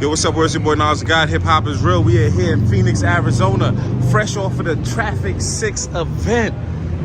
Yo, what's up? Where's your boy Nas God? Hip Hop is real. We are here in Phoenix, Arizona, fresh off of the Traffic 6 event.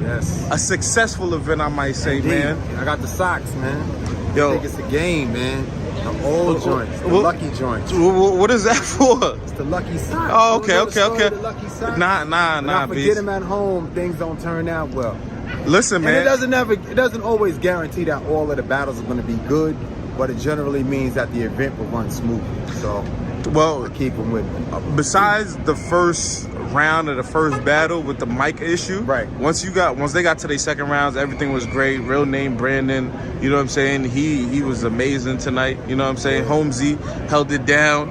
Yes. A successful event, I might say, Indeed. man. I got the socks, man. Yo. I think it's a game, man. The old joints, the lucky joints. What is that for? It's the lucky socks. Oh, okay. The lucky socks? Nah, When I forget Beast. them at home, things don't turn out well. Listen, man. And it doesn't always guarantee that all of the battles are going to be good, but it generally means that the event will run smoothly. So, well, I keep them with me. Besides the first round of the first battle with the mic issue, right? Once they got to their second rounds, everything was great. Real name Brandon, you know what I'm saying? He was amazing tonight. You know what I'm saying? Holmesy held it down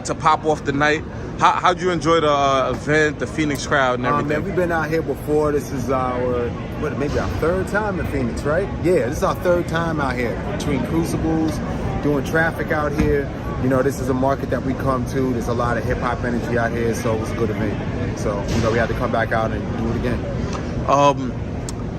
to pop off the night. How'd you enjoy the event, the Phoenix crowd, and everything? Man, we've been out here before. This is maybe our third time in Phoenix, right? Yeah, this is our third time out here between Crucibles, doing traffic out here. You know, this is a market that we come to. There's a lot of hip hop energy out here, so it was a good event. So, you know, we had to come back out and do it again.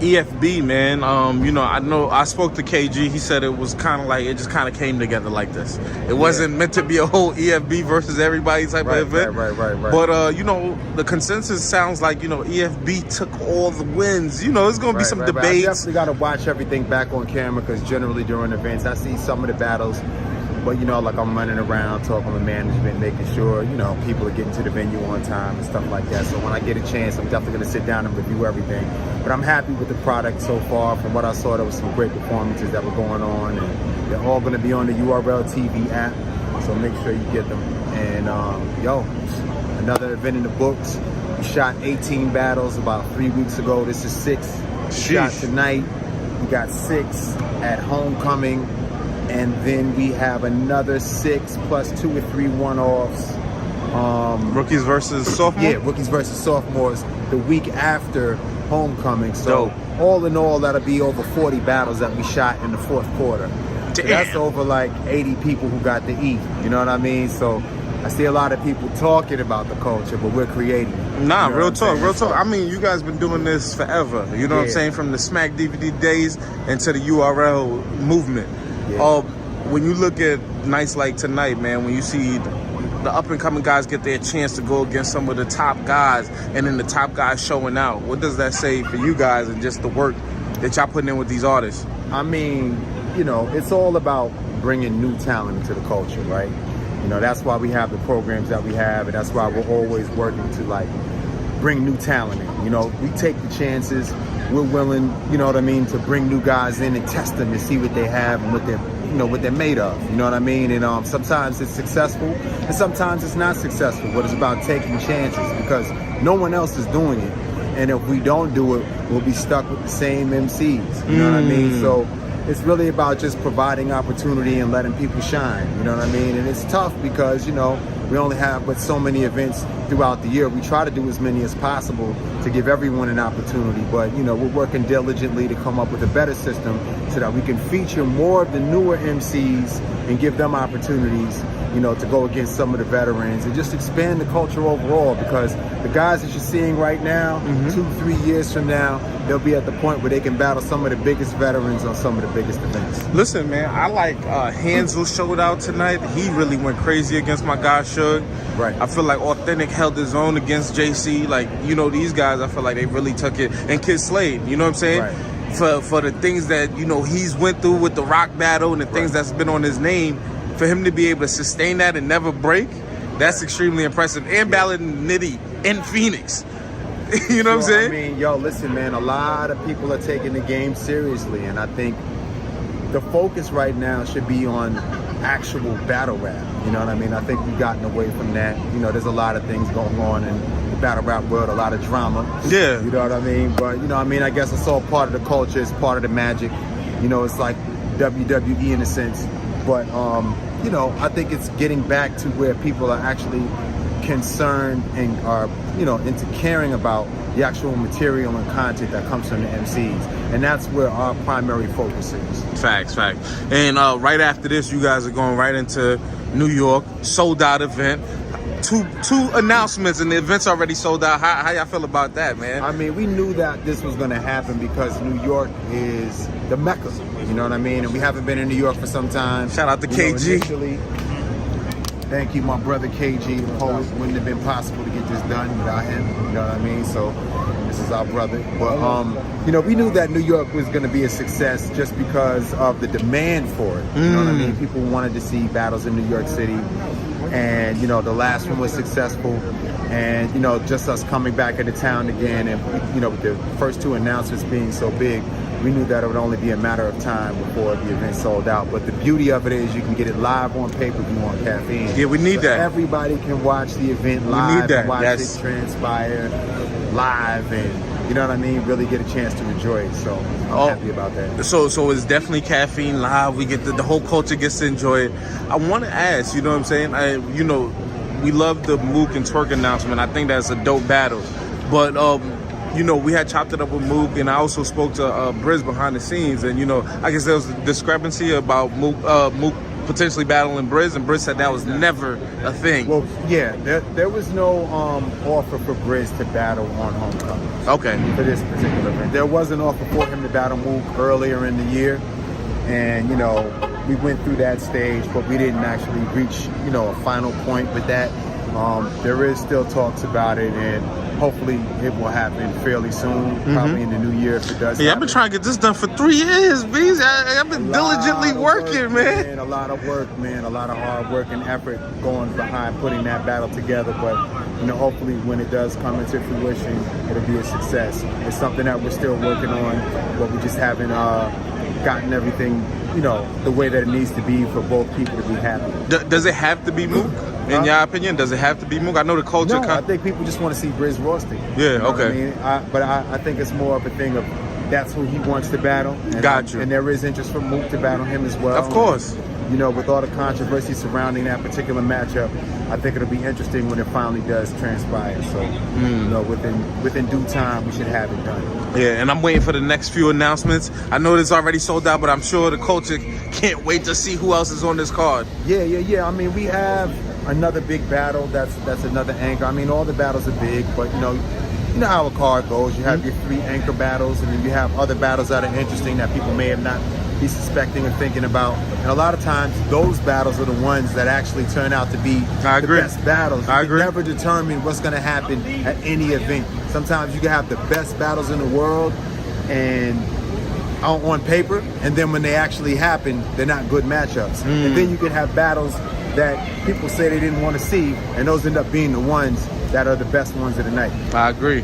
EFB, man. I spoke to KG. He said it was kind of like it just kind of came together like this. It wasn't meant to be a whole EFB versus everybody type of event. Right. But the consensus sounds like EFB took all the wins. There's gonna be some debates. I definitely got to watch everything back on camera because generally during events I see some of the battles. But, like I'm running around talking with management, making sure, people are getting to the venue on time and stuff like that. So when I get a chance, I'm definitely going to sit down and review everything. But I'm happy with the product so far. From what I saw, there was some great performances that were going on. And they're all going to be on the HWILL TV app. So make sure you get them. And, another event in the books. We shot 18 battles about 3 weeks ago. This is 6. Shot tonight. We got 6 at Homecoming. And then we have another 6 plus 2 or 3 one-offs. Rookies versus sophomores? Yeah, rookies versus sophomores the week after Homecoming. So all in all, that'll be over 40 battles that we shot in the fourth quarter. So that's over like 80 people who got to eat. You know what I mean? So I see a lot of people talking about the culture, but we're creating it. Nah, real talk. I mean, you guys been doing this forever. You know what I'm saying? From the Smack DVD days into the URL movement. Yeah. When you look at nights like tonight, man, when you see the up-and-coming guys get their chance to go against some of the top guys, and then the top guys showing out, what does that say for you guys and just the work that y'all putting in with these artists? I mean, it's all about bringing new talent into the culture, right? That's why we have the programs that we have, and that's why we're always working to, bring new talent in. We take the chances. We're willing, to bring new guys in and test them and see what they have and what they're made of. You know what I mean? And sometimes it's successful and sometimes it's not successful, but it's about taking chances because no one else is doing it. And if we don't do it, we'll be stuck with the same MCs. You know what I mean? So it's really about just providing opportunity and letting people shine. You know what I mean? And it's tough because, we only have but so many events throughout the year. We try to do as many as possible to give everyone an opportunity. But, we're working diligently to come up with a better system so that we can feature more of the newer MCs and give them opportunities, to go against some of the veterans and just expand the culture overall because the guys that you're seeing right now, 2-3 years from now, they'll be at the point where they can battle some of the biggest veterans on some of the biggest events. Listen, man, I like Hansel showed out tonight. He really went crazy against my guy Suge. Right. I feel like Authentic held his own against JC. These guys, I feel like they really took it. And Kid Slade, you know what I'm saying? Right. For the things that, he's went through with the rock battle and the things that's been on his name, for him to be able to sustain that and never break, that's extremely impressive. And battling Nitty in Phoenix. You know what I'm saying? I mean, listen, man, a lot of people are taking the game seriously, and I think the focus right now should be on actual battle rap. You know what I mean? I think we've gotten away from that. There's a lot of things going on in the battle rap world, a lot of drama. Yeah. You know what I mean? But, I guess it's all part of the culture. It's part of the magic. It's like WWE in a sense. But, I think it's getting back to where people are actually concerned and are, into caring about the actual material and content that comes from the MCs. And that's where our primary focus is. Facts. And right after this, you guys are going right into New York, sold out event. Two announcements and the event's already sold out. How y'all feel about that, man? I mean, we knew that this was going to happen because New York is the Mecca. You know what I mean? And we haven't been in New York for some time. Shout out to KG. Thank you, my brother KG, the poet. Wouldn't have been possible to get this done without him. You know what I mean? So this is our brother. But you know, we knew that New York was going to be a success just because of the demand for it. You know what I mean? People wanted to see battles in New York City, and you know, the last one was successful. And you know, just us coming back into town again, and you know, with the first two announcements being so big, we knew that it would only be a matter of time before the event sold out. But the beauty of it is you can get it live on pay-per-view on Caffeine. Yeah, we need that. Everybody can watch the event live. We need that. And watch Yes. it transpire live, and you know what I mean, really get a chance to enjoy it. So I'm happy about that. So it's definitely Caffeine live. We get the whole culture gets to enjoy it. I want to ask, you know what I'm saying? You know, we love the Mook and Twerk announcement. I think that's a dope battle. But you know, we had chopped it up with Mook, and I also spoke to Brizz behind the scenes, and you know, I guess there was a discrepancy about Mook potentially battling Brizz, and Brizz said that was never a thing. Well, yeah, there was no offer for Brizz to battle on Homecoming. Okay. For this particular event, there was an offer for him to battle Mook earlier in the year, and you know, we went through that stage, but we didn't actually reach, you know, a final point with that. There is still talks about it, and hopefully it will happen fairly soon, probably in the new year if it does. Yeah, I've been trying to get this done for 3 years, Beasley. I've been diligently working, man. A lot of work, man. A lot of hard work and effort going behind putting that battle together. But you know, hopefully when it does come into fruition, it'll be a success. It's something that we're still working on, but we just haven't gotten everything, you know, the way that it needs to be for both people to be happy. Does it have to be Mook? In your opinion, does it have to be Mook? I know the culture. No, I think people just want to see Brizz Rawsteen. Yeah, you know okay. What I mean? But I think it's more of a thing of that's who he wants to battle. And, Got you. And there is interest for Mook to battle him as well. Of course. And, you know, with all the controversy surrounding that particular matchup, I think it'll be interesting when it finally does transpire. So, you know, within due time, we should have it done. Yeah, and I'm waiting for the next few announcements. I know it's already sold out, but I'm sure the culture can't wait to see who else is on this card. Yeah. I mean, we have another big battle. That's another anchor. I mean, all the battles are big, but you know how a card goes. You have your 3 anchor battles, and then you have other battles that are interesting that people may have not be suspecting or thinking about. And a lot of times, those battles are the ones that actually turn out to be the best battles. You can never determine what's going to happen at any event. Sometimes you can have the best battles in the world and on paper, and then when they actually happen, they're not good matchups. And then you can have battles that people say they didn't want to see, and those end up being the ones that are the best ones of the night. I agree.